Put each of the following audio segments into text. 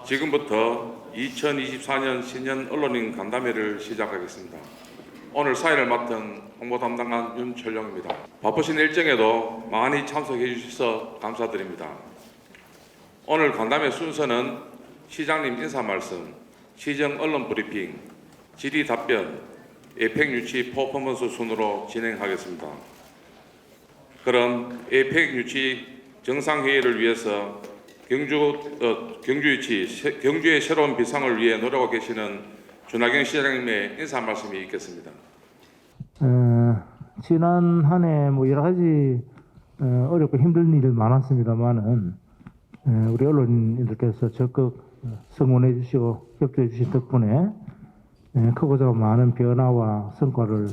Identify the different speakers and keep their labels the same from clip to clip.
Speaker 1: 지금부터 2024년 신년 언론인 간담회를 시작하겠습니다. 오늘 사회를 맡은 홍보 담당관 윤철용입니다. 바쁘신 일정에도 많이 참석해 주셔서 감사드립니다. 오늘 간담회 순서는 시장님 인사 말씀, 시정 언론 브리핑, 질의 답변, 에이펙 유치 퍼포먼스 순으로 진행하겠습니다. 그럼 에이펙 유치 정상회의를 위해서 경주의 새로운 비상을 위해 노력하고 계시는 준하경 시장님의 인사 말씀이 있겠습니다.
Speaker 2: 지난 한 해 여러 가지 어렵고 힘든 일이 많았습니다만은 우리 언론인들께서 적극 성원해 주시고 협조해 주신 덕분에 크고 작은 많은 변화와 성과를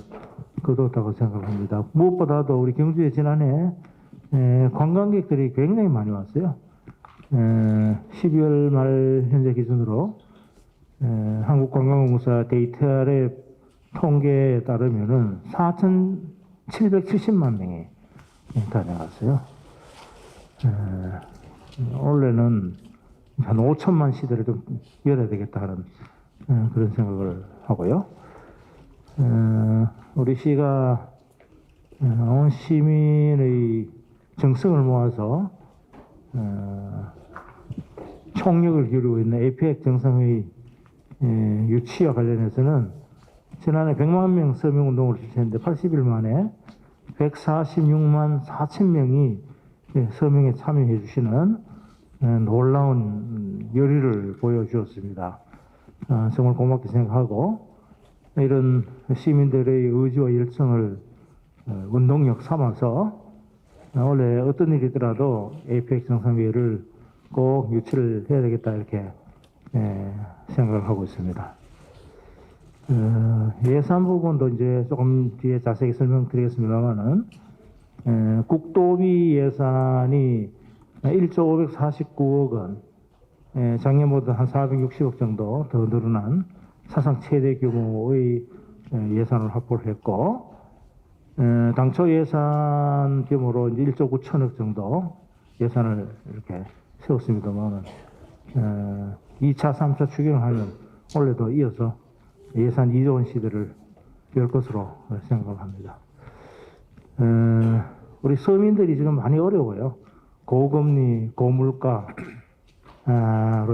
Speaker 2: 거두었다고 생각합니다. 무엇보다도 우리 경주에 지난해 관광객들이 굉장히 많이 왔어요. 12월 말 현재 기준으로 한국관광공사 데이터의 통계에 따르면은 4,770만 명이 다녀갔어요. 올해는 한 5천만 시대를 좀 열어야 되겠다 하는 그런 생각을 하고요. 우리 시가 온 시민의 정성을 모아서 총력을 기울이고 있는 에이펙 정상회의 유치와 관련해서는 지난해 100만 명 서명운동을 실시했는데 80일 만에 146만 4천 명이 서명에 참여해 주시는 놀라운 열의를 보여주었습니다. 정말 고맙게 생각하고 이런 시민들의 의지와 열정을 운동력 삼아서 원래 어떤 일이더라도 에이펙 정상회의를 꼭 유치를 해야 되겠다 이렇게 생각을 하고 있습니다. 예산 부분도 이제 조금 뒤에 자세히 설명드리겠습니다만은 국도비 예산이 1조 549억 원, 작년보다 한 460억 정도 더 늘어난 사상 최대 규모의 예산을 확보를 했고, 당초 예산 규모로 이제 1조 9천억 정도 예산을 이렇게 세웠습니다만은 2차, 3차 추경을 하면 올해도 이어서 예산 2조 원 시대를 열 것으로 생각을 합니다. 우리 서민들이 지금 많이 어려워요. 고금리, 고물가로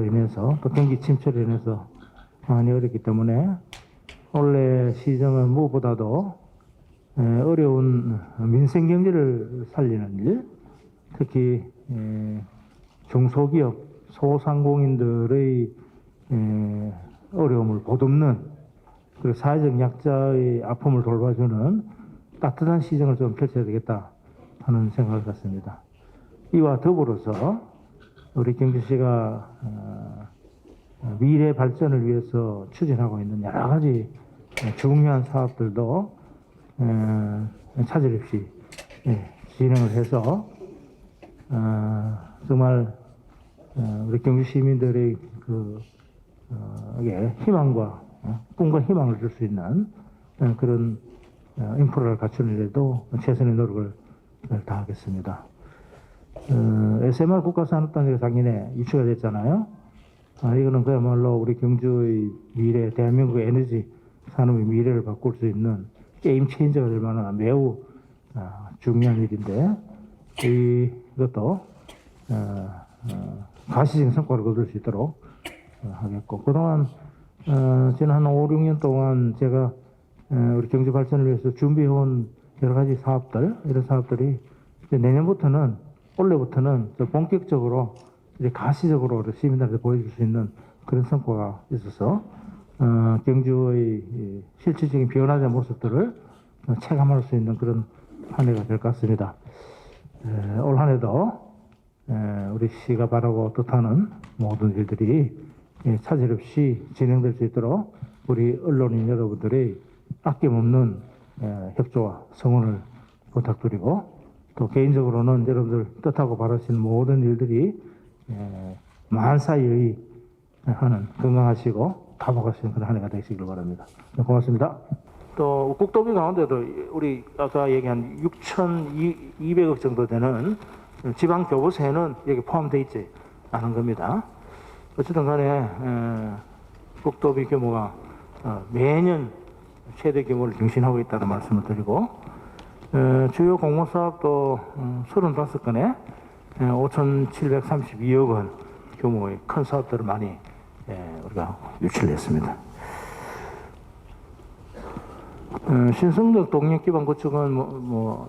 Speaker 2: 인해서 또 경기 침체로 인해서 많이 어렵기 때문에 올해 시정은 무엇보다도 어려운 민생 경제를 살리는 일, 특히 중소기업, 소상공인들의 어려움을 보듬는 그리고 사회적 약자의 아픔을 돌봐주는 따뜻한 시정을 좀 펼쳐야 되겠다 하는 생각을 갖습니다. 이와 더불어서 우리 경주시가 미래 발전을 위해서 추진하고 있는 여러 가지 중요한 사업들도 차질 없이 진행을 해서 정말 우리 경주 시민들의 희망과 꿈과 희망을 줄 수 있는 그런 인프라를 갖추는 데도 최선의 노력을 다하겠습니다. SMR 국가산업단지가 작년에 유치가 됐잖아요. 이거는 그야말로 우리 경주의 미래, 대한민국의 에너지 산업의 미래를 바꿀 수 있는 게임 체인저가 될 만한 매우 중요한 일인데, 이것도 가시적인 성과를 거둘 수 있도록 하겠고, 그동안 지난 한 5, 6년 동안 제가 우리 경제 발전을 위해서 준비해온 여러 가지 사업들, 이런 사업들이 내년부터는, 올해부터는 본격적으로 이제 가시적으로 시민들한테 보여줄 수 있는 그런 성과가 있어서 경주의 실질적인 변화된 모습들을 체감할 수 있는 그런 한 해가 될 것 같습니다. 올 한 해도 우리 시가 바라고 뜻하는 모든 일들이 차질 없이 진행될 수 있도록 우리 언론인 여러분들의 아낌없는 협조와 성원을 부탁드리고, 또 개인적으로는 여러분들 뜻하고 바라시는 모든 일들이 만사히 하는 건강하시고 타복하시는 그런 한 해가 되시길 바랍니다. 고맙습니다. 또 국도비 가운데도 우리 아까 얘기한 6,200억 정도 되는 지방 교부세는 여기 포함되어 있지 않은 겁니다. 어쨌든 간에 국도비 규모가 매년 최대 규모를 경신하고 있다는 말씀을 드리고 주요 공모사업도 35건에 5,732억 원 규모의 큰 사업들을 많이 우리가 유치를 했습니다. 신성적 동력기반 구축은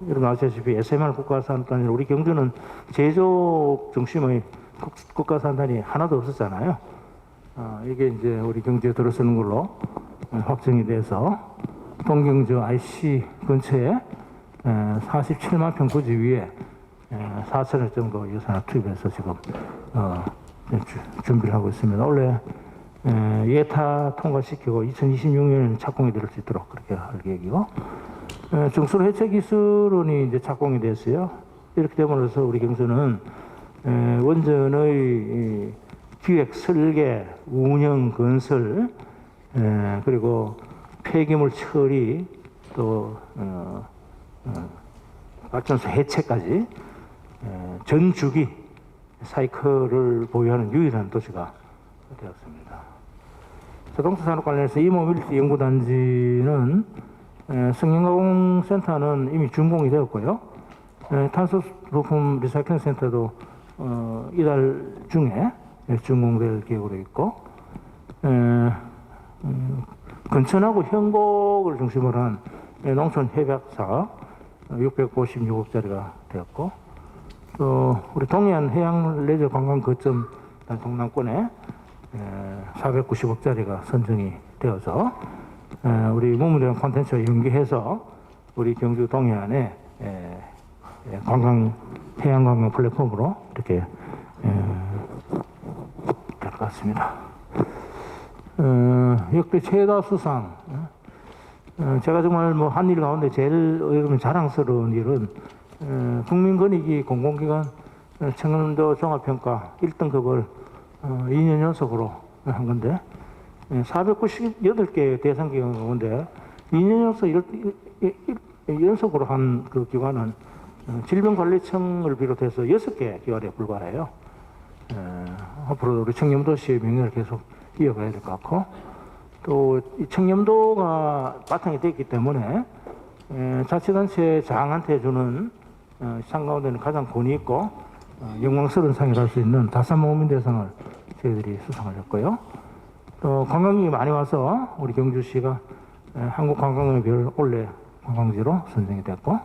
Speaker 2: 여러분 아시다시피 SMR 국가산단이 우리 경주는 제조 중심의 국가산단이 하나도 없었잖아요. 이게 이제 우리 경주에 들어서는 걸로 확정이 돼서 동경주 IC 근처에 47만 평 부지 위에 4천억 정도 예산을 투입해서 지금 준비를 하고 있습니다. 원래 예타 통과시키고 2026년에는 착공이 될 수 있도록 그렇게 할 계획이고 중수로 해체 기술원이 이제 착공이 됐어요. 이렇게 됨으로써 우리 경주는 원전의 기획, 설계, 운영, 건설 그리고 폐기물 처리 또 발전소 해체까지 전 주기 사이클을 보유하는 유일한 도시가 되었습니다. 자동차 산업 관련해서 이모빌리티 연구단지는 성형가공센터는 이미 준공이 되었고요. 탄소 부품 리사이클링 센터도 이달 중에 준공될 계획으로 있고 건천하고 현곡을 중심으로 한 농촌 협약 사업 656억짜리가 되었고 또 우리 동해안 해양 레저 관광 거점 동남권에 490억짜리가 선정이 되어서 우리 문물이랑 콘텐츠와 연계해서 우리 경주 동해안에 해양 관광 플랫폼으로 이렇게 될 것 같습니다. 역대 최다 수상. 제가 정말 한 일 가운데 제일 자랑스러운 일은 국민권익위 공공기관 청년도 종합평가 1등급을 2년 연속으로 한 건데 498개 대상 기관 가운데 2년 연속으로 한 그 기관은 질병관리청을 비롯해서 6개 기관에 불과해요. 앞으로 우리 청렴도시의 명예를 계속 이어가야 될 것 같고 또 이 청렴도가 바탕이 됐기 때문에 자치단체 장한테 주는 상 가운데는 가장 권위 있고 영광스러운 상을 할 수 있는 다산모민대상을 저희들이 수상을 했고요. 또 관광객이 많이 와서 우리 경주시가 한국관광의 별 올해 관광지로 선정이 됐고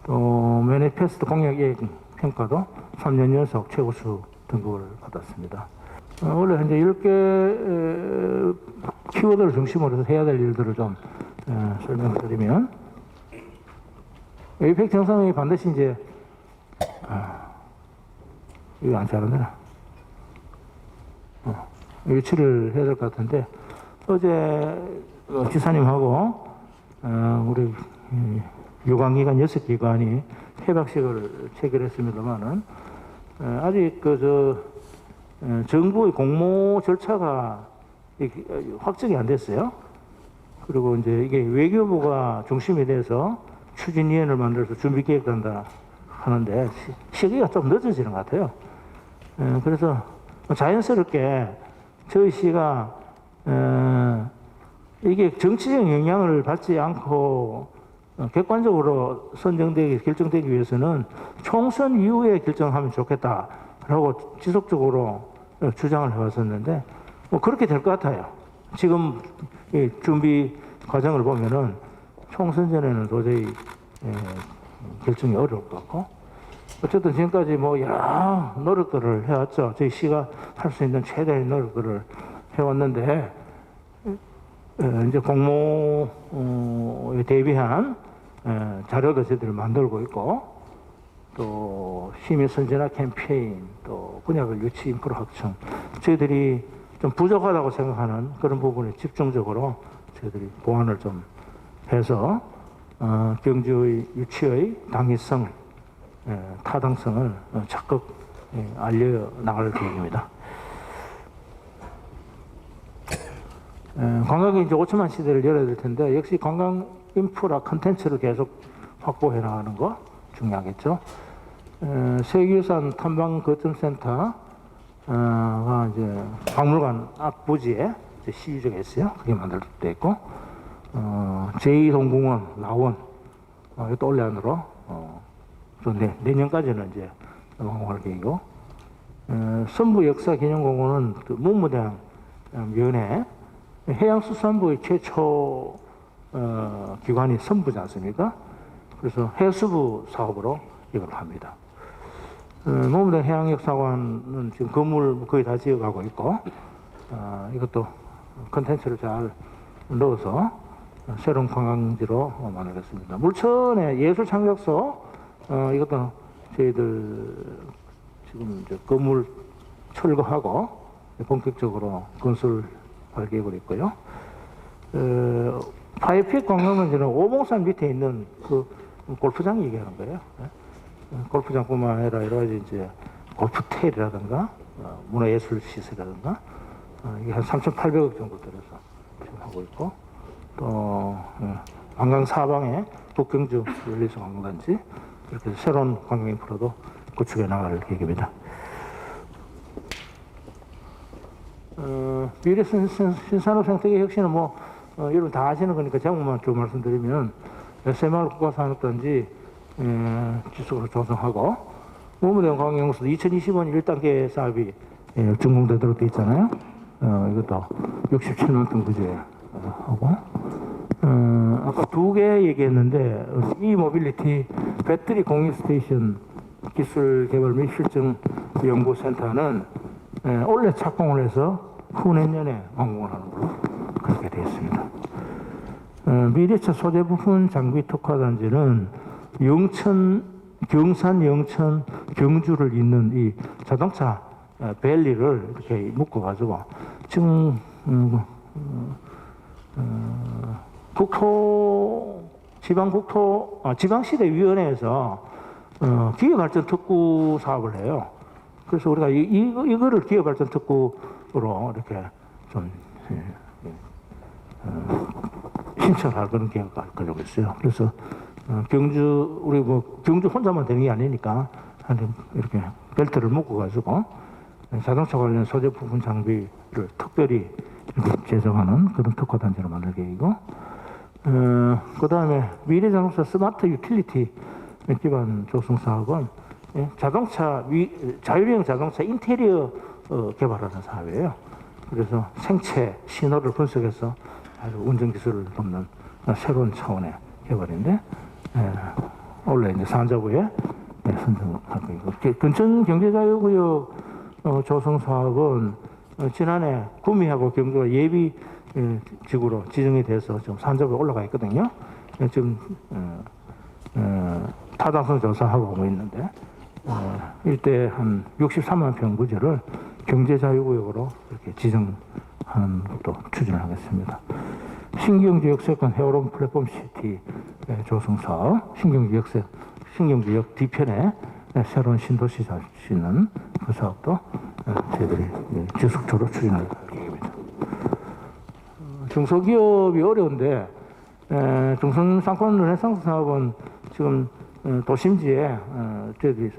Speaker 2: 또 매니페스트 공약이익 평가도 3년 연속 최우수 등급을 받았습니다. 원래 현재 10개 키워드를 중심으로 해서 해야 될 일들을 좀 설명을 드리면 에이펙 정상회의 반드시 이제 이거 안 잘하네. 유치를 해야 될 것 같은데 어제 지사님하고 우리 유관기관 6기관이 협약식을 체결했습니다만은 아직 정부의 공모 절차가 확정이 안 됐어요. 그리고 이제 이게 외교부가 중심이 돼서 추진위원회를 만들어서 준비 계획을 한다 하는데 시기가 좀 늦어지는 것 같아요. 그래서 자연스럽게 저희 시가 이게 정치적 영향을 받지 않고 객관적으로 결정되기 위해서는 총선 이후에 결정하면 좋겠다라고 지속적으로 주장을 해왔었는데 그렇게 될 것 같아요. 지금 이 준비 과정을 보면은 총선 전에는 도저히 결정이 어려울 것 같고 어쨌든 지금까지 여러 노력들을 해왔죠. 저희 시가 할 수 있는 최대의 노력들을 해왔는데 이제 공모에 대비한 자료도 저희들이 만들고 있고 또 시민 선진화 캠페인 또 분야별 유치 인프라 확충 저희들이 좀 부족하다고 생각하는 그런 부분에 집중적으로 저희들이 보완을 좀 해서 경주의 유치의 당위성 타당성을 적극 알려 나갈 계획입니다. 관광이 이제 5천만 시대를 열어야 될 텐데 역시 관광 인프라 컨텐츠를 계속 확보해 나가는 거 중요하겠죠. 세계유산 탐방 거점센터 가 이제 박물관 앞 부지에 이제 시주가 있어요. 그게 만들어져 있고, 제2동궁원 나원, 이것도 올해 안으로, 또 내년까지는 이제 완공할 계획이고, 선부 역사기념공원은 그 문무대항 면에 해양수산부의 최초 기관이 선부지 않습니까? 그래서 해수부 사업으로 이걸 합니다. 문무대항 해양역사관은 지금 건물 거의 다 지어가고 있고, 이것도 컨텐츠를 잘 넣어서 새로운 관광지로 만들겠습니다. 물천의 예술창작소, 이것도 저희들 지금 이제 건물 철거하고 본격적으로 건설할 계획으로 있고요. 파이픽 관광단지는 오봉산 밑에 있는 그 골프장 얘기하는 거예요. 골프장뿐만 아니라 여러 가지 이제 골프텔이라든가 문화예술 시설이라든가 이게 한 3,800억 정도 들어서 지금 하고 있고, 또 관광 사방에 북경주 열리수 관광단지 이렇게 새로운 관광 인프라도 구축해 나갈 계획입니다. 미래 신산업 생태계 혁신은 여러분 다 아시는 거니까 제목만 좀 말씀드리면 새마을 국가산업단지 지속으로 조성하고, 문무대항 관광용수도 2020년 1단계 사업이 준공되도록 되어 있잖아요. 이것도 67만 톤 구제 하고, 아까 두 개 얘기했는데 이모빌리티 배터리 공유 스테이션 기술 개발 및 실증 연구센터는 올해 착공을 해서 후내년에 완공을 하는 걸로 그렇게 되어 있습니다. 미래차 소재 부품 장비 특화단지는 경산, 영천, 경주를 잇는 이 자동차 밸리를 이렇게 묶어가지고 지금 지방시대위원회에서 기업발전 특구 사업을 해요. 그래서 우리가 이거를 기업발전 특구로 이렇게 좀 신청할 그런 계획을 가지고 있어요. 그래서 우리 경주 혼자만 되는 게 아니니까 이렇게 벨트를 묶어가지고 자동차 관련 소재 부품 장비를 특별히 이렇게 제작하는 그런 특화단지로 만들 계획이고, 그 다음에 미래자동차 스마트 유틸리티 기반 조성 사업은 자율형 자동차 인테리어 개발하는 사업이에요. 그래서 생체 신호를 분석해서 아주 운전 기술을 돕는 새로운 차원의 개발인데, 원래 이제 산자부에 선정할 거고, 근천 경제자유구역 조성 사업은 지난해 구미하고 경주가 예비 지구로 지정이 돼서 지금 산자부에 올라가 있거든요. 지금 타당성 조사하고 있는데, 일대 한 63만 평 부지를 경제자유구역으로 이렇게 지정하는 것도 추진을 하겠습니다. 신경지역세권 헤어론 플랫폼 시티 조성 사업, 신경지역 뒤편에 새로운 신도시 잘 수 있는 그 사업도 저희들이 지속적으로 추진할 계획입니다. 중소기업이 어려운데, 중소상권 르네상스 사업은 지금 도심지에 저희들이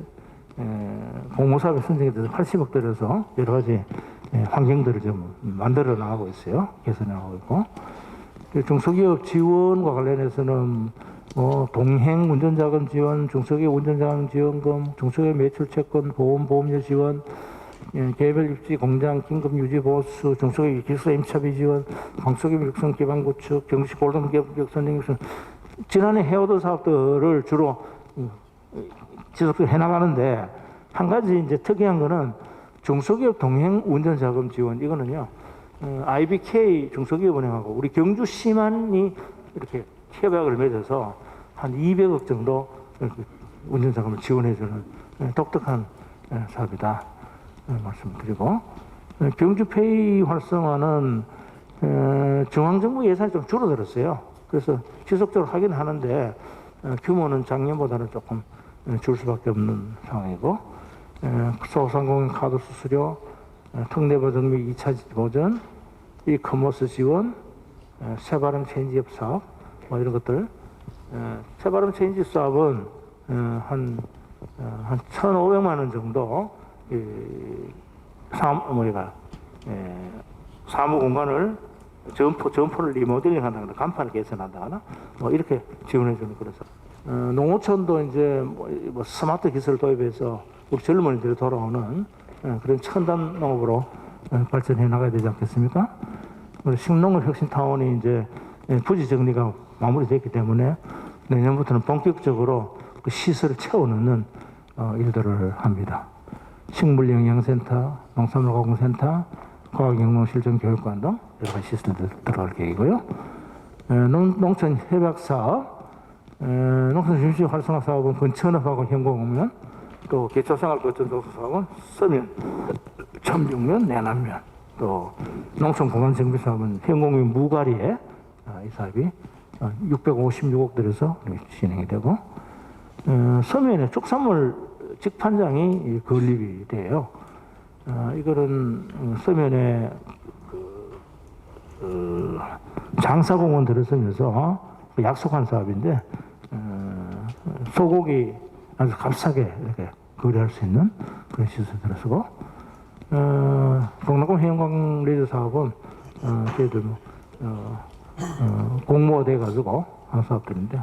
Speaker 2: 공모사업에 선정이 돼서 80억 들여서 여러 가지 환경들을 좀 만들어 나가고 있어요. 개선해 나가고 있고, 중소기업 지원과 관련해서는 동행 운전자금 지원, 중소기업 운전자금 지원금, 중소기업 매출 채권, 보험료 지원, 개별 입지 공장 긴급 유지 보수, 중소기업 기술 임차비 지원, 광소기업 육성 기반 구축, 경시 골동기업 역선 육성, 지난해 해오던 사업들을 주로 지속적으로 해나가는데, 한 가지 이제 특이한 거는 중소기업 동행 운전자금 지원, 이거는요, IBK 중소기업은행하고 우리 경주시만이 이렇게 협약을 맺어서 한 200억 정도 운전자금을 지원해주는 독특한 사업이다 말씀드리고, 경주페이 활성화는 중앙정부 예산이 좀 줄어들었어요. 그래서 지속적으로 하긴 하는데 규모는 작년보다는 조금 줄 수밖에 없는 상황이고, 소상공인 카드 수수료, 특례 보전 및 2차 보전, 이커머스 지원, 새바람 체인지업 사업, 이런 것들. 새바람 체인지 사업은 한 1,500만 원 정도 사무 공간을 점포를 리모델링 한다거나 간판을 개선한다거나 뭐 이렇게 지원해주는 그래서 농어촌도 이제 뭐 스마트 기술을 도입해서 우리 젊은이들이 돌아오는 그런 첨단 농업으로 발전해 나가야 되지 않겠습니까? 우리 신농업 혁신타운이 이제 부지 정리가 마무리됐기 때문에 내년부터는 본격적으로 그 시설을 채워넣는 일들을 합니다. 식물영양센터, 농산물가공센터, 과학영농실전교육관 등 여러 가지 시설들 들어갈 계획이고요. 농촌 협약사업, 농촌 중심 활성화 사업은 건천업하고 현공업면, 또 기초생활거점조성 사업은 서면, 첨육면, 내남면, 또 농촌 공간 정비 사업은 현공면 무가리에 이 사업이 656억 들여서 진행이 되고, 서면에 축산물 직판장이 건립이 돼요. 이거는 서면에 장사공원 들어서면서 약속한 사업인데 소고기 아주 값싸게 이렇게 거래할 수 있는 그런 시설 들어서고 동남권 해양광 레저 사업은 저희들 공모돼 가지고 한 사업들인데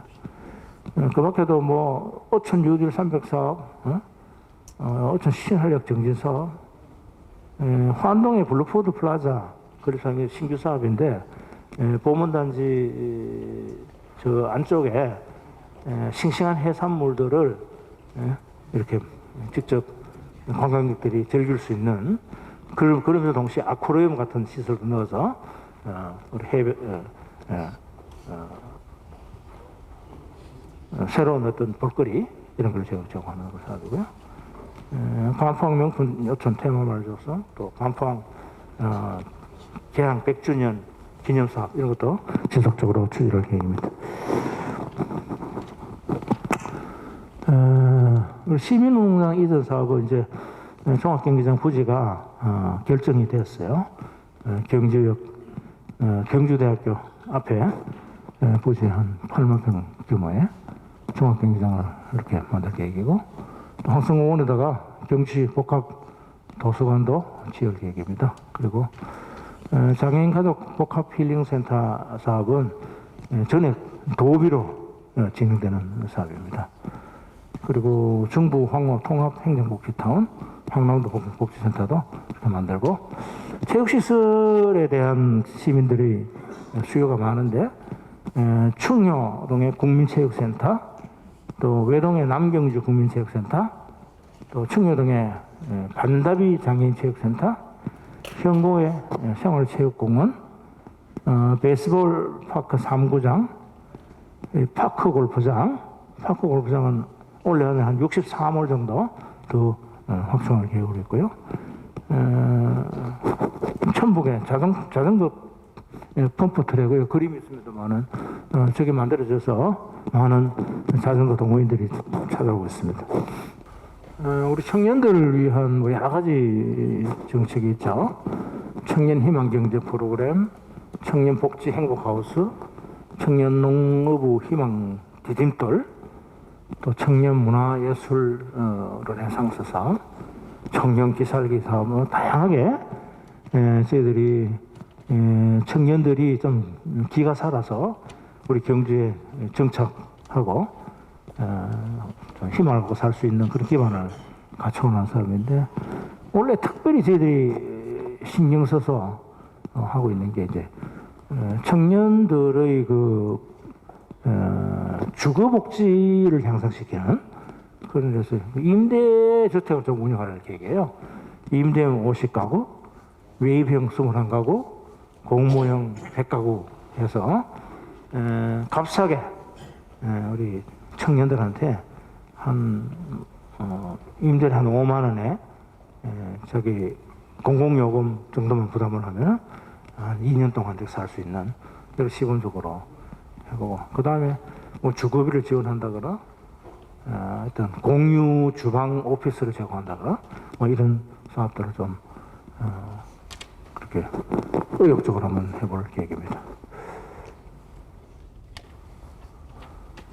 Speaker 2: 그 밖에도 뭐 어촌 뉴딜 300 사업, 어촌 신활력 정진 사업, 환동의 블루푸드 플라자 그래서 신규 사업인데 보문단지 저 안쪽에 싱싱한 해산물들을 이렇게 직접 관광객들이 즐길 수 있는 그러면서 동시에 아쿠아리움 같은 시설도 넣어서 우리 해변 새로운 어떤 볼거리 이런 걸 제공하는 걸 사고요. 반포항 명품 여촌 테마마을 조성, 또 반포항 개항 100주년 기념 사업 이런 것도 지속적으로 추진할 계획입니다. 우리 시민운동장 이전 사업은 이제 종합경기장 부지가 결정이 됐어요. 경주역 경주대학교 앞에 부지 한 8만 평 규모의 종합경기장을 이렇게 만들 계획이고 또 황성공원에다가 경치 복합 도서관도 지을 계획입니다. 그리고 장애인 가족 복합 힐링센터 사업은 전액 도비로 진행되는 사업입니다. 그리고 중부 황로 통합 행정복지타운 황남도 복지센터도 이렇게 만들고 체육시설에 대한 시민들이 수요가 많은데 충효동의 국민체육센터 또 외동의 남경주 국민체육센터 또 충효동의 반다비 장애인체육센터 현고의 생활체육공원 베이스볼 파크 3구장 파크 골프장은 올해 한 63홀 정도 더 확충할 계획으로 있고요. 천북에 자전거 펌프 트랙의 그림이 있습니다만은 저게 만들어져서 많은 자전거 동호인들이 찾아오고 있습니다. 우리 청년들을 위한 뭐 여러 가지 정책이 있죠. 청년 희망 경제 프로그램, 청년 복지 행복 하우스, 청년 농업부 희망 디딤돌, 또 청년 문화 예술 르네상스 사업, 청년 기살기 사업 뭐 다양하게 저희들이 청년들이 좀 기가 살아서 우리 경주에 정착하고 좀 희망을 갖고 살 수 있는 그런 기반을 갖춰놓은 사업인데 원래 특별히 저희들이 신경 써서 하고 있는 게 이제 청년들의 그 주거 복지를 향상시키는 그런 데서 임대주택을 좀 운영하는 계획이에요. 임대형 50가구, 외입형 21가구, 공모형 100가구 해서 값싸게 우리 청년들한테 한 임대를 한 5만 원에 저기 공공요금 정도만 부담을 하면 한 2년 동안 살 수 있는 그런 시범적으로 해보고 그 다음에 뭐 주거비를 지원한다거나 어떤 공유 주방 오피스를 제공한다거나 뭐 이런 사업들을 좀 그렇게 의욕적으로 한번 해볼 계획입니다.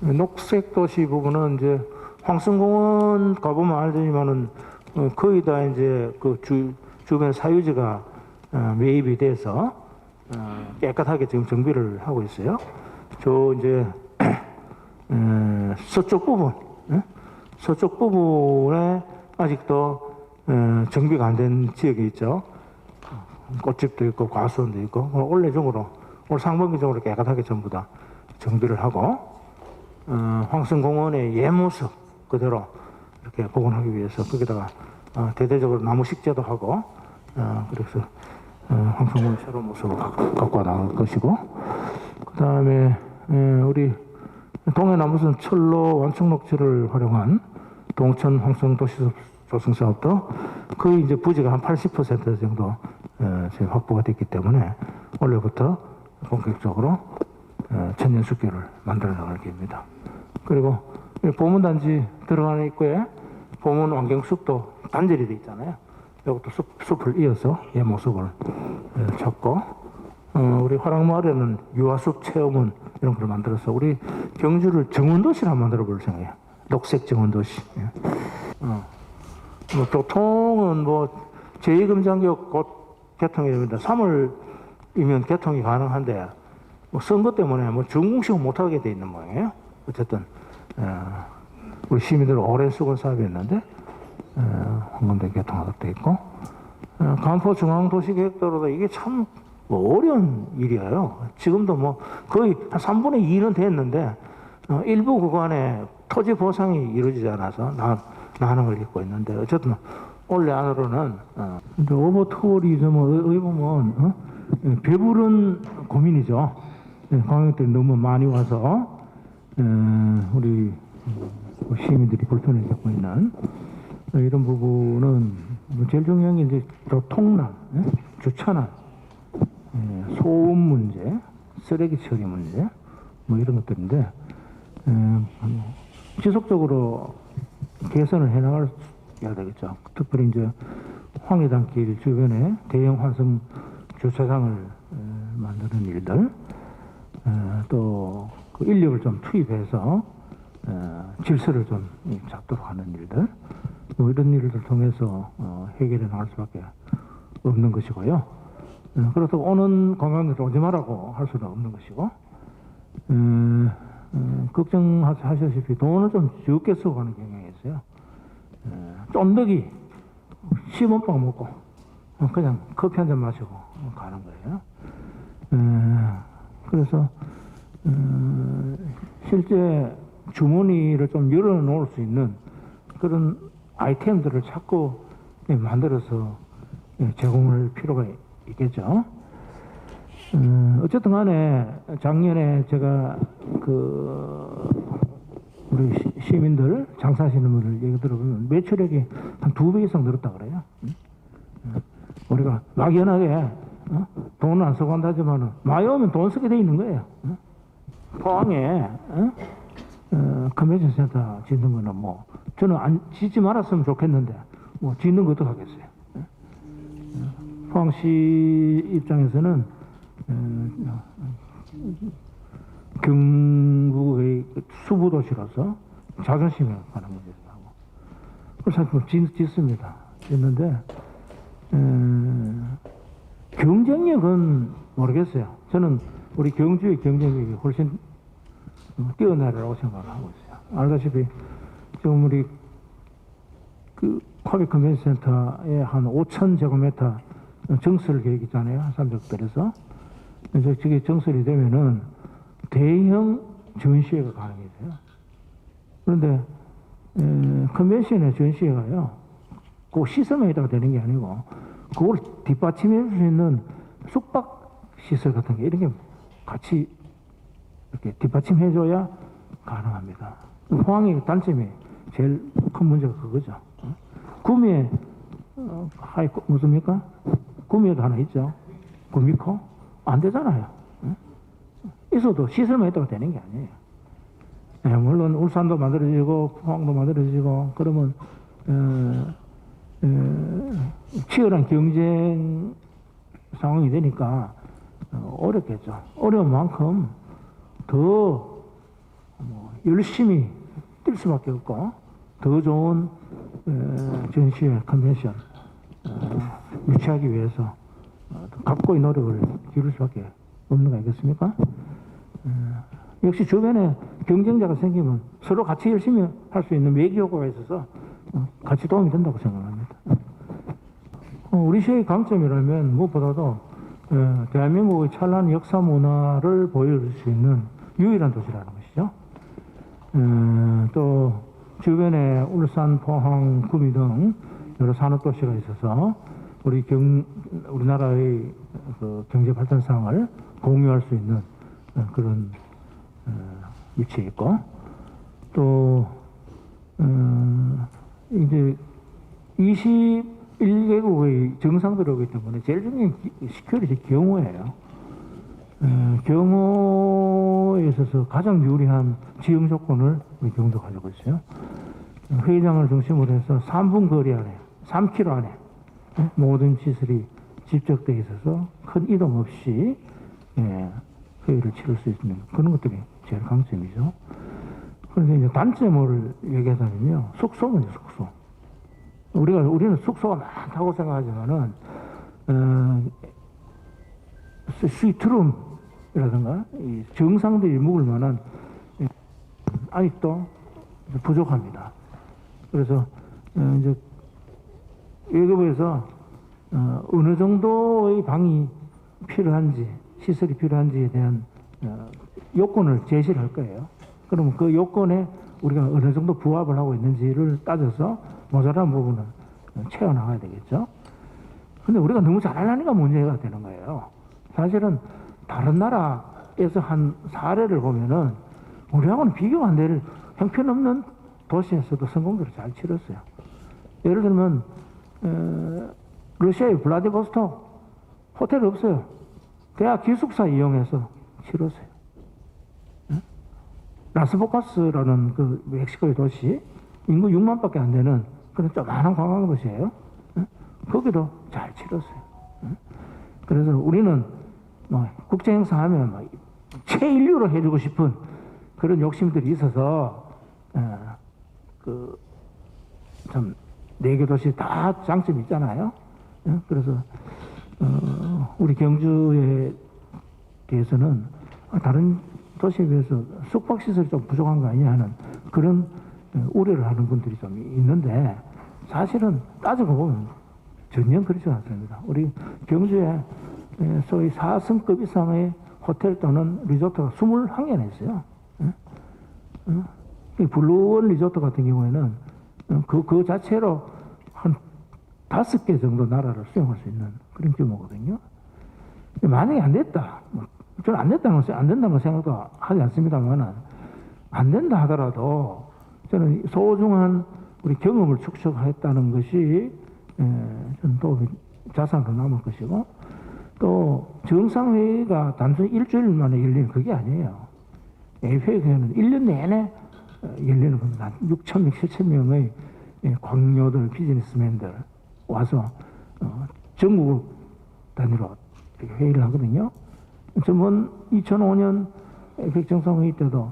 Speaker 2: 녹색도시 부분은 이제 황성공원 가보면 알지만은 거의 다 이제 그 주변 사유지가 매입이 돼서 깨끗하게 지금 정비를 하고 있어요. 저 이제 서쪽 부분, 서쪽 부분에 아직도 정비가 안 된 지역이 있죠. 꽃집도 있고 과수원도 있고 올 예정으로 올 상반기적으로 깨끗하게 전부 다 정비를 하고 황성공원의 옛 모습 그대로 이렇게 복원하기 위해서 거기다가 대대적으로 나무 식재도 하고 그래서 황성공원 새로운 모습을 갖고 나갈 것이고 그 다음에 우리 동해남부선 철로 완충 녹지를 활용한 동천 황성 도시 조성 사업도 거의 이제 부지가 한 80% 정도 지금 확보가 됐기 때문에 올해부터 본격적으로 천년 숲길을 만들어 나갈 계획입니다. 그리고 보문단지 들어가는 입구에 보문 환경숲도 단절이 되어 있잖아요. 이것도 숲을 이어서 이 모습을 찾고 우리 화랑마을에는 유아숲 체험원 이런 걸 만들어서 우리 경주를 정원도시로 만들어 볼 생각이에요. 녹색 정원도시. 뭐 교통은 뭐 제2금장역 곧 개통이 됩니다. 3월이면 개통이 가능한데 뭐 선거 때문에 뭐 준공식은 못하게 돼 있는 모양이에요. 어쨌든 우리 시민들은 오랜 수건 사업이었는데 황금대 개통하도록 돼 있고 간포 중앙도시계획도로도 이게 참 뭐 어려운 일이에요. 지금도 뭐 거의 한 3분의 2는 됐는데 일부 구간에 토지 보상이 이루어지지 않아서 난항을 겪고 있는데 어쨌든 올해 안으로는 오버 투어리즘을 보면 배부른 고민이죠. 관광객들이 너무 많이 와서 우리 시민들이 불편을 겪고 있는 이런 부분은 제일 중요한 게 이제 교통난, 주차난, 소음 문제, 쓰레기 처리 문제 뭐 이런 것들인데 지속적으로 개선을 해나가야 되겠죠. 특별히 이제 황해단길 주변에 대형 환승 주차장을 만드는 일들, 또 그 인력을 좀 투입해서 질서를 좀 잡도록 하는 일들, 뭐 이런 일들 통해서 해결해 나갈 수밖에 없는 것이고요. 그렇다고 오는 관광객들 오지 말라고 할 수는 없는 것이고, 걱정하시다시피 돈을 좀 적게 쓰고 가는 경향이 있어요. 쫀득이 10원빵 먹고 그냥 커피 한 잔 마시고 가는 거예요. 그래서 실제 주머니를 좀 열어놓을 수 있는 그런 아이템들을 자꾸 만들어서 제공할 필요가 있겠죠. 어쨌든 간에 작년에 제가 우리 시민들 장사하시는 분들 얘기 들어보면 매출액이 한 2배 이상 늘었다 그래요. 우리가 막연하게 돈을 안 쓰고 한다지만은 많이 오면 돈 쓰게 돼 있는 거예요. 포항에 컨벤션 센터 짓는 거는 뭐 저는 안 짓지 말았으면 좋겠는데 뭐 짓는 것도 하겠어요. 포항시 입장에서는 경북의 수부도시로서 자존심에 관한 문제도 하고 그래서 짓습니다. 짓는데 경쟁력은 모르겠어요. 저는 우리 경주의 경쟁력이 훨씬 뛰어나라고 생각을 하고 있어요. 알다시피 지금 우리 쿼비 컨벤션 센터에 한 5,000제곱미터 정설 계획 있잖아요. 한삼적들에서. 그래서 저게 정설이 되면은 대형 전시회가 가능해져요. 그런데 컨벤션의 전시회가요. 그 시설만 있다가 되는 게 아니고 그걸 뒷받침해 줄 수 있는 숙박 시설 같은 게 이런 게 같이 이렇게 뒷받침해 줘야 가능합니다. 포항의 단점이 제일 큰 문제가 그거죠. 구미에 무슨입니까? 구미에도 하나 있죠. 구미코 안 되잖아요. 있어도 시설만 있다가 되는 게 아니에요. 물론 울산도 만들어지고 포항도 만들어지고 그러면 치열한 경쟁 상황이 되니까 어렵겠죠. 어려운 만큼 더 열심히 뛸 수밖에 없고 더 좋은 전시회 컨벤션 유치하기 위해서 각고의 노력을 기울일 수밖에 없는 거 아니겠습니까? 역시 주변에 경쟁자가 생기면 서로 같이 열심히 할 수 있는 매기 효과가 있어서 같이 도움이 된다고 생각합니다. 우리 시의 강점이라면 무엇보다도 대한민국의 찬란한 역사 문화를 보여줄 수 있는 유일한 도시라는 것이죠. 또 주변에 울산, 포항, 구미 등 여러 산업도시가 있어서 우리나라의 그 경제 발전상을 공유할 수 있는 그런 위치에 있고, 또 이제 21개국의 정상들이 오기 때문에 제일 중요한 시큐리티 경호예요. 경호에 있어서 가장 유리한 지형 조건을 우리 경도 가지고 있어요. 회의장을 중심으로 해서 3분 거리 안에, 3km 안에 모든 시설이 집적되어 있어서 큰 이동 없이 회의를 치를 수 있는 그런 것들이 제일 강점이죠. 그런데 이제 단점을 얘기하자면요, 숙소는요, 숙소. 우리는 숙소가 많다고 생각하지만은 스위트룸이라든가 이 정상들이 묵을 만한 아직도 부족합니다. 그래서 이제 외교부에서 어느 정도의 방이 필요한지, 시설이 필요한지에 대한 요건을 제시를 할 거예요. 그러면 그 요건에 우리가 어느 정도 부합을 하고 있는지를 따져서 모자란 부분은 채워나가야 되겠죠. 근데 우리가 너무 잘하려니까 문제가 되는 거예요. 사실은 다른 나라에서 한 사례를 보면은 우리하고는 비교가 안 될 형편없는 도시에서도 성공적으로 잘 치렀어요. 예를 들면 러시아의 블라디보스톡 호텔 없어요. 대학 기숙사 이용해서 치렀어요. 라스베가스라는 그 멕시코의 도시, 인구 6만밖에 안 되는 그런 조그마한 관광 도시예요. 거기도 잘 치렀어요. 그래서 우리는 뭐 국제 행사하면 뭐 최인류로 해주고 싶은 그런 욕심들이 있어서 그 참 네 개 도시 다 장점이 있잖아요. 그래서 우리 경주에 대해서는 다른 도시에 비해서 숙박시설이 좀 부족한 거 아니냐 하는 그런 우려를 하는 분들이 좀 있는데, 사실은 따지고 보면 전혀 그렇지 않습니다. 우리 경주에 소위 4성급 이상의 호텔 또는 리조트가 21개나 있어요. 블루원 리조트 같은 경우에는 그 자체로 한 5개 정도 나라를 수용할 수 있는 그런 규모거든요. 만약에 안 됐다, 저는 안 된다는 생각도 하지 않습니다만, 안 된다 하더라도 저는 소중한 우리 경험을 축적했다는 것이 저는 또 자산으로 남을 것이고, 또 정상회의가 단순히 일주일 만에 열리는 그게 아니에요. 회의는 1년 내내 열리는 겁니다. 6,000명, 7,000명의 광료들, 비즈니스맨들 와서 전국 단위로 회의를 하거든요. 저번 2005년 백정상회의 때도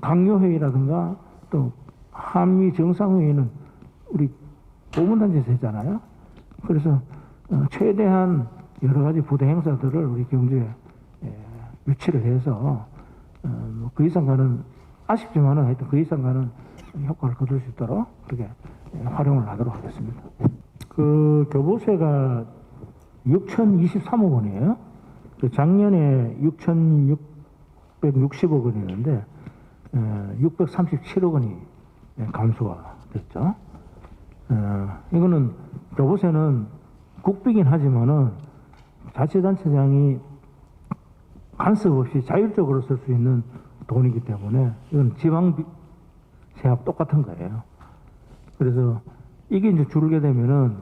Speaker 2: 강요회의라든가 또 한미 정상회의는 우리 고문단체에서 했잖아요. 그래서 최대한 여러 가지 부대 행사들을 우리 경주에 유치를 해서 그 이상 가는, 아쉽지만은 하여튼 그 이상 가는 효과를 거둘 수 있도록 그렇게 활용을 하도록 하겠습니다. 그 교부세가 6,023억 원이에요. 작년에 6,660억 원이었는데 637억 원이 감소가 됐죠. 이거는 교부세는 국비긴 하지만은 자치단체장이 간섭 없이 자율적으로 쓸 수 있는 돈이기 때문에 이건 지방세하고 똑같은 거예요. 그래서 이게 이제 줄게 되면은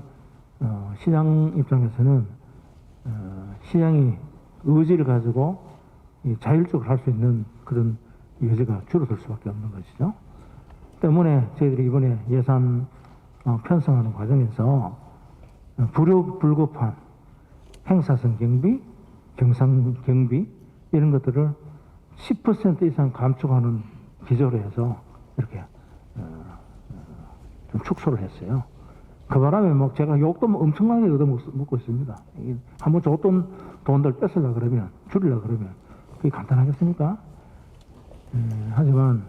Speaker 2: 시장 입장에서는 시장이 의지를 가지고 자율적으로 할 수 있는 그런 여지가 줄어들 수밖에 없는 것이죠. 때문에 저희들이 이번에 예산 편성하는 과정에서 불급한 행사성 경비, 경상 경비 이런 것들을 10% 이상 감축하는 기조로 해서 이렇게 좀 축소를 했어요. 그 바람에 뭐 제가 욕도 엄청나게 얻어먹고 있습니다. 한번 줬던 돈들 뺏으려 그러면, 줄이려 그러면, 그게 간단하겠습니까? 하지만,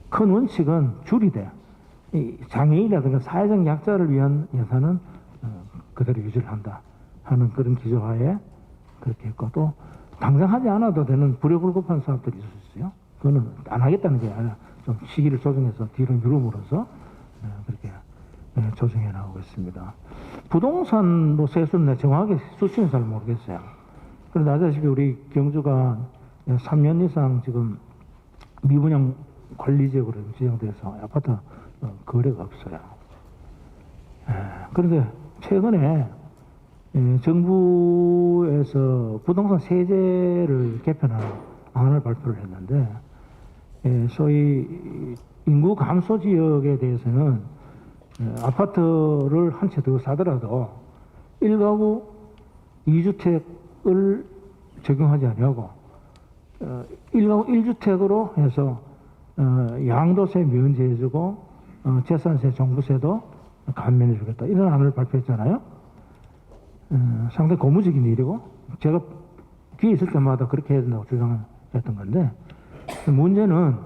Speaker 2: 큰 원칙은 줄이되, 이 장애인이라든가 사회적 약자를 위한 예산은 그대로 유지를 한다 하는 그런 기조하에 그렇게 했고, 또 당장 하지 않아도 되는 불효불급한 사업들이 있을 수 있어요. 그거는 안 하겠다는 게 아니라 좀 시기를 조정해서 뒤로 미룸으로써 그렇게 조정해 나오고 있습니다. 부동산 뭐 세수는 정확하게 수치는 잘 모르겠어요. 그런데 아시다시피 우리 경주가 3년 이상 지금 미분양 관리지역으로 지정돼서 아파트 거래가 없어요. 그런데 최근에 정부에서 부동산 세제를 개편하는 안을 발표를 했는데, 소위 인구 감소 지역에 대해서는 아파트를 한 채 더 사더라도 1가구 2주택을 적용하지 아니하고 1가구 1주택으로 해서 양도세 면제해주고 재산세, 종부세도 감면해주겠다, 이런 안을 발표했잖아요. 상당히 고무적인 일이고 제가 귀에 있을 때마다 그렇게 해야 된다고 주장했던 건데, 문제는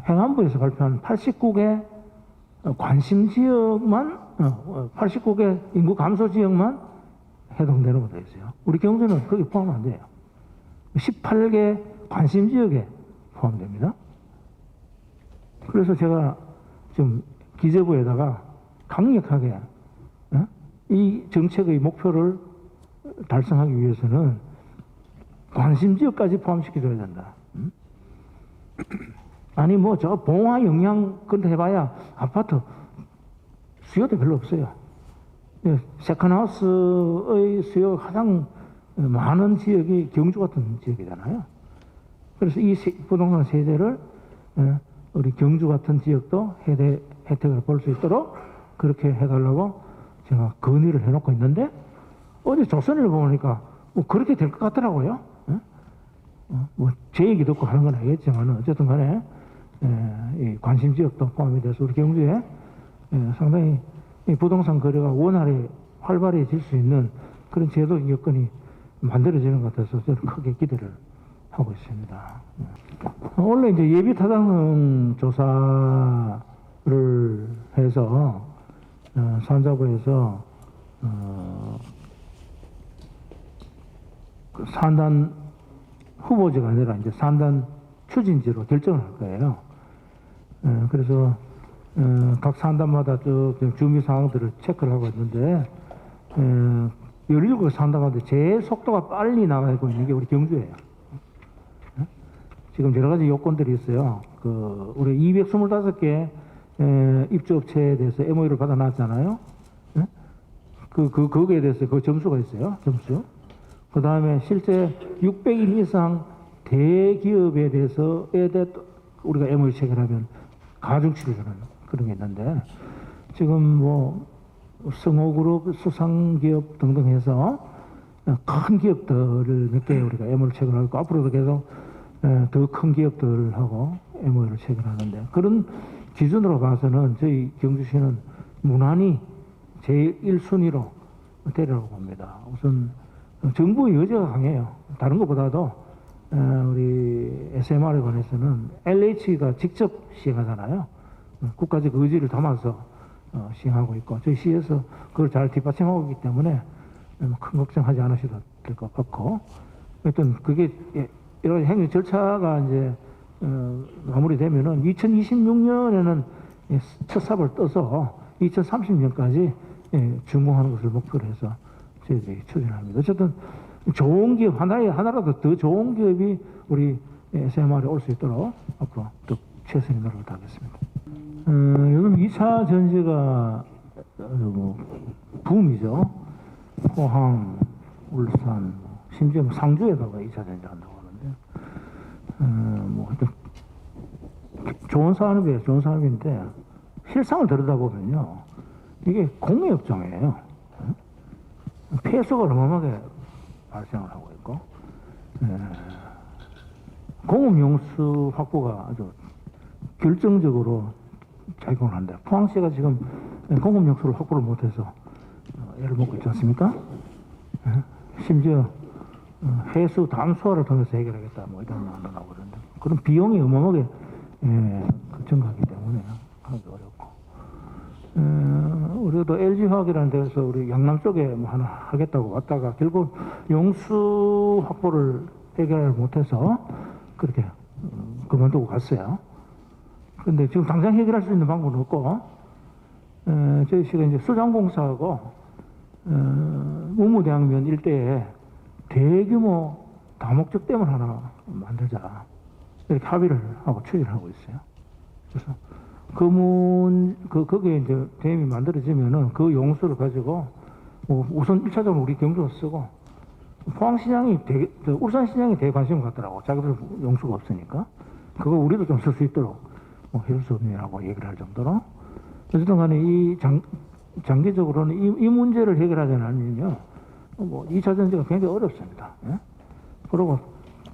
Speaker 2: 행안부에서 발표한 89개 관심 지역만 89개 인구 감소 지역만 해당되는 것도 있어요. 우리 경주는 거기 포함 안 돼요. 18개 관심 지역에 포함됩니다. 그래서 제가 좀 기재부에다가 강력하게 이 정책의 목표를 달성하기 위해서는 관심 지역까지 포함시켜줘야 된다. 아니 뭐 저 봉화 영양 근데 해봐야 아파트 수요도 별로 없어요. 세컨하우스의 수요 가장 많은 지역이 경주 같은 지역이잖아요. 그래서 이 부동산 세제를 우리 경주 같은 지역도 혜택을 볼 수 있도록 그렇게 해달라고 제가 건의를 해놓고 있는데, 어제 조선일보 보니까 뭐 그렇게 될 것 같더라고요. 뭐 제 얘기 듣고 하는 건 아니겠지만 어쨌든 간에 이 관심 지역도 포함이 돼서 우리 경주에 상당히 이 부동산 거래가 원활히 활발해질 수 있는 그런 제도적 여건이 만들어지는 것 같아서 저는 크게 기대를 하고 있습니다. 원래 이제 예비 타당성 조사를 해서 산자부에서 그 산단 후보지가 아니라 이제 산단 추진지로 결정을 할 거예요. 그래서 각 산단마다 준비 사항들을 체크를 하고 있는데 17개 산단 가운데 제일 속도가 빨리 나가고 있는 게 우리 경주예요. 지금 여러 가지 요건들이 있어요. 우리 225개 입주업체에 대해서 MOU를 받아놨잖아요. 거기에 대해서 그 점수가 있어요. 점수. 그 다음에 실제 600인 이상 대기업에 대해서 우리가 MOU 체결하면 가중치를 주는 그런 게 있는데, 지금 뭐 성호그룹, 수상기업 등등 해서 큰 기업들을 몇 개 우리가 MOU를 체결하고 앞으로도 계속 더 큰 기업들하고 MOU를 체결하는데, 그런 기준으로 봐서는 저희 경주시는 무난히 제1순위로 데리라고 봅니다. 우선 정부의 여지가 강해요. 다른 것보다도 우리 SMR에 관해서는 LH가 직접 시행하잖아요. 국가적 의지를 담아서 시행하고 있고, 저희 시에서 그걸 잘 뒷받침하고 있기 때문에 큰 걱정하지 않으셔도 될 것 같고, 하여튼 그게 여러 가지 행위 절차가 이제 마무리되면은 2026년에는 첫 삽을 떠서 2030년까지 준공하는 것을 목표로 해서 저희들이 추진합니다. 어쨌든 좋은 기업 하나라도 더 좋은 기업이 우리 SMR에 올 수 있도록 앞으로 더 최선의 노력을 다하겠습니다. 요즘 2차 전지가 붐이죠. 포항, 울산, 심지어 상주에다가 2차 전지 한다고 하는데, 뭐 하여튼 좋은 산업인데 실상을 들여다보면요, 이게 공매업종이에요. 폐수가 어마어마하게 발생을 하고 있고, 공업용수 확보가 아주 결정적으로 작용을 한다. 포항시가 지금 공급 역수를 확보를 못해서 애를 먹고 있지 않습니까? 심지어 해수 담수화를 통해서 해결하겠다 뭐 이런 말도 나오고 그러는데 그런 비용이 어마어마하게 증가하기 때문에 하기 어렵고 우리도 LG화학이라는 데서 우리 양남 쪽에 뭐 하나 하겠다고 왔다가 결국 용수 확보를 해결을 못해서 그렇게 그만두고 갔어요. 그런데 지금 당장 해결할 수 있는 방법은 없고 저희시가 이제 수장공사하고 문무대학면 일대에 대규모 다목적 댐을 하나 만들자 이렇게 합의를 하고 추진을 하고 있어요. 그래서 거기에 이제 댐이 만들어지면은 그 용수를 가지고 우선 1차적으로 우리 경주가 쓰고 포항시장이 울산시장이 되게 관심을 갖더라고. 자기들 용수가 없으니까 그거 우리도 좀 쓸 수 있도록 해줄 수 없느냐고 얘기를 할 정도로 어쨌든 간에 이 장기적으로는 이 문제를 해결하지 않으면요 2차 전지가 굉장히 어렵습니다. 예? 그리고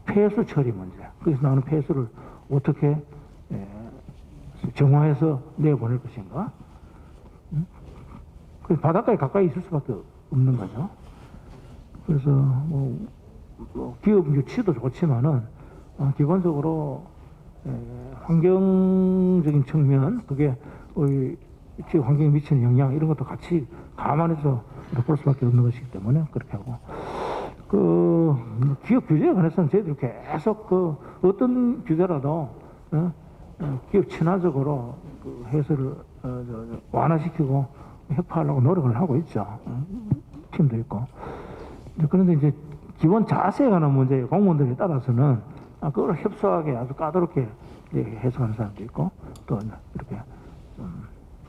Speaker 2: 폐수 처리 문제. 그래서 나는 폐수를 어떻게 정화해서 내보낼 것인가? 그래서 바닷가에 가까이 있을 수밖에 없는 거죠. 그래서 기업 유치도 좋지만은 기본적으로 환경적인 측면, 그게 우리 지역 환경에 미치는 영향 이런 것도 같이 감안해서 볼 수밖에 없는 것이기 때문에 그렇게 하고 기업 규제에 관해서는 저희들이 계속 어떤 규제라도 기업 친화적으로 해소를 완화시키고 협파하려고 노력을 하고 있죠. 팀도 있고. 그런데 이제 기본 자세에 관한 문제, 공무원들에 따라서는 그걸 협소하게 아주 까다롭게 해석하는 사람도 있고, 또 이렇게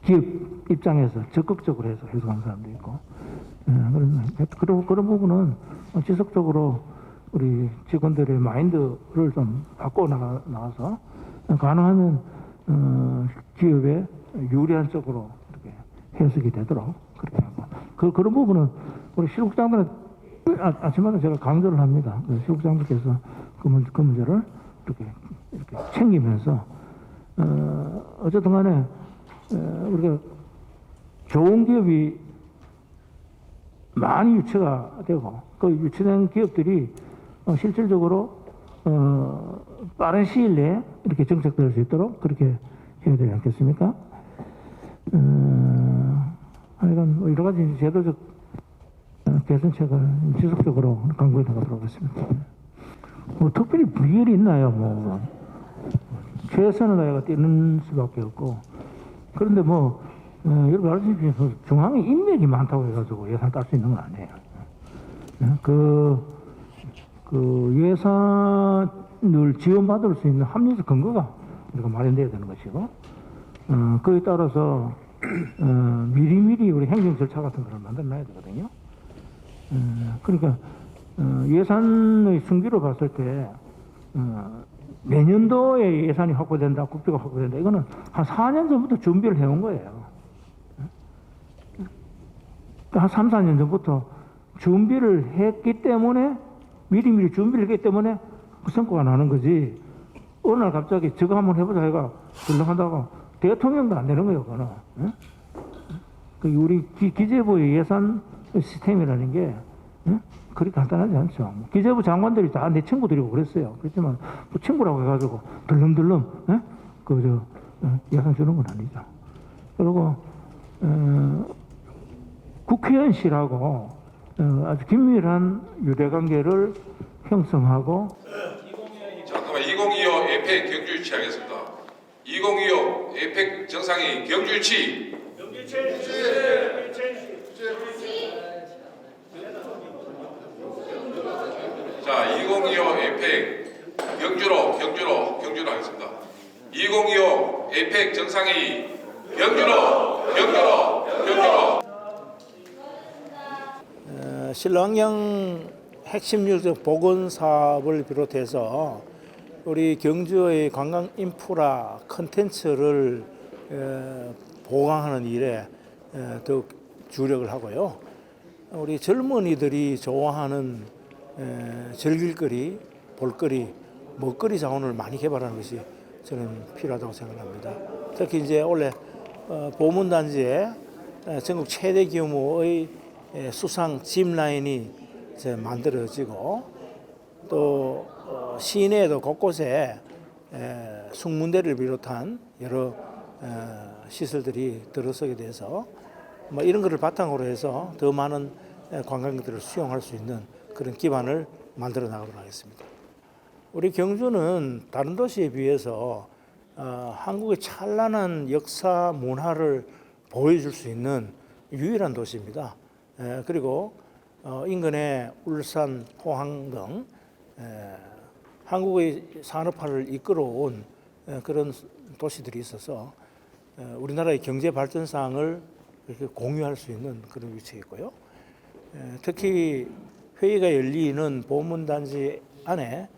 Speaker 2: 기업 입장에서 적극적으로 해서 해석하는 사람도 있고, 그런 부분은 지속적으로 우리 직원들의 마인드를 좀 바꿔 나가서 가능하면 기업에 유리한 쪽으로 이렇게 해석이 되도록 그렇게 하고, 그런 부분은 우리 실국장들은 아침마다 제가 강조를 합니다. 실국장들께서 그 문제를 이렇게 챙기면서 어쨌든 간에 우리가 좋은 기업이 많이 유치가 되고 그 유치된 기업들이 실질적으로 빠른 시일 내에 이렇게 정착될 수 있도록 그렇게 해야 되지 않겠습니까? 하여간 여러 가지 제도적 개선책을 지속적으로 강구해 나가도록 하겠습니다. 특별히 비결이 있나요? 최선을 다해가 뛰는 수밖에 없고, 그런데 여러분 아시다시피 중앙에 인맥이 많다고 해가지고 예산 딸 수 있는 건 아니에요. 예산을 지원받을 수 있는 합리적 근거가 우리가 마련돼야 되는 것이고, 그에 따라서 미리미리 우리 행정 절차 같은 걸 만들어 놔야 되거든요. 그러니까 예산의 순기로 봤을 때 내년도에 예산이 확보된다, 국비가 확보된다, 이거는 한 4년 전부터 준비를 해온 거예요. 한 3, 4년 전부터 준비를 했기 때문에, 미리미리 준비를 했기 때문에 그 성과가 나는 거지, 어느 날 갑자기 저거 한번 해보자 해가 불능한다고 대통령도 안 되는 거예요, 그거는. 우리 기재부의 예산 시스템이라는 게 그리 간단하지 않죠. 기재부 장관들이 다 내 친구들이고 그랬어요. 그렇지만 그 친구라고 해가지고 덜렁덜렁 예산 주는 건 아니죠. 그리고 국회의원실하고 아주 긴밀한 유대관계를 형성하고.
Speaker 1: 잠깐만, 2025 에펙 경주 유치하겠습니다. 2025 에펙 정상회의 경주 유치. 자, 2025 에펙 경주로 하겠습니다. 2025 에펙 정상회의 경주로.
Speaker 2: 신랑경 핵심 유적 복원 사업을 비롯해서 우리 경주의 관광 인프라 컨텐츠를 보강하는 일에 더욱 주력을 하고요. 우리 젊은이들이 좋아하는 즐길거리, 볼거리, 먹거리 자원을 많이 개발하는 것이 저는 필요하다고 생각합니다. 특히 이제 올해 보문단지에 전국 최대 규모의 수상 짚라인이 이제 만들어지고 또 시내에도 곳곳에 숭문대를 비롯한 여러 시설들이 들어서게 돼서 뭐 이런 것을 바탕으로 해서 더 많은 관광객들을 수용할 수 있는 그런 기반을 만들어 나가도록 하겠습니다. 우리 경주는 다른 도시에 비해서 한국의 찬란한 역사 문화를 보여줄 수 있는 유일한 도시입니다. 그리고 인근에 울산, 포항 등 한국의 산업화를 이끌어온 그런 도시들이 있어서 우리나라의 경제 발전상을 이렇게 공유할 수 있는 그런 위치에 있고요. 특히 회의가 열리는 보문단지 안에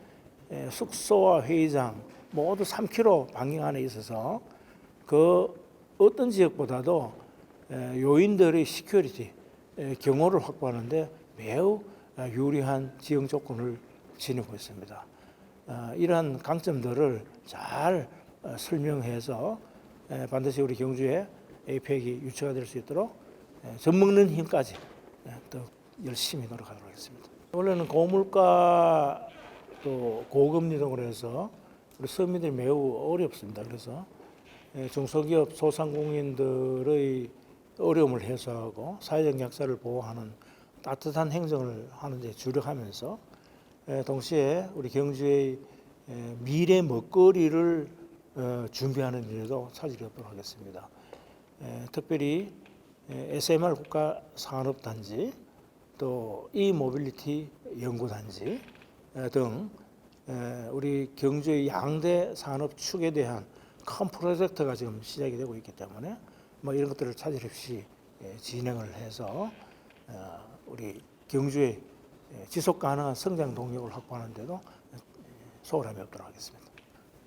Speaker 2: 숙소와 회의장 모두 3km 반경 안에 있어서 그 어떤 지역보다도 요인들의 시큐리티, 경호를 확보하는데 매우 유리한 지형 조건을 지니고 있습니다. 이러한 강점들을 잘 설명해서 반드시 우리 경주에 에이펙이 유치가 될 수 있도록 젖먹는 힘까지 더 열심히 노력하도록 하겠습니다. 원래는 고물가 또 고금리 등으로 해서 우리 서민들이 매우 어렵습니다. 그래서 중소기업 소상공인들의 어려움을 해소하고 사회적 약자를 보호하는 따뜻한 행정을 하는 데 주력하면서 동시에 우리 경주의 미래 먹거리를 준비하는 일에도 차질이 없도록 하겠습니다. 특별히 SMR 국가산업단지 또 e모빌리티 연구단지 등 우리 경주의 양대 산업 축에 대한 큰 프로젝트가 지금 시작이 되고 있기 때문에 뭐 이런 것들을 차질 없이 진행을 해서 우리 경주의 지속 가능한 성장 동력을 확보하는 데도 소홀함이 없도록 하겠습니다.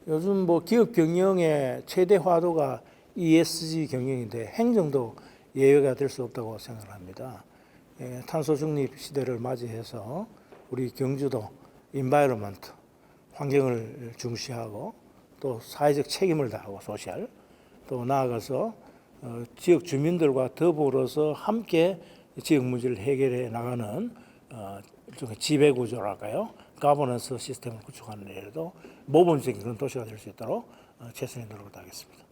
Speaker 2: 요즘 뭐 기업 경영의 최대 화두가 ESG 경영인데 행정도 예외가 될 수 없다고 생각합니다. 탄소 중립 시대를 맞이해서 우리 경주도 인바이러먼트 환경을 중시하고 또 사회적 책임을 다하고 소셜 또 나아가서 지역 주민들과 더불어서 함께 지역 문제를 해결해 나가는 일종의 지배 구조랄까요? 가버넌스 시스템을 구축하는 데에도 모범적인 그런 도시가 될 수 있도록 최선의 노력을 다하겠습니다.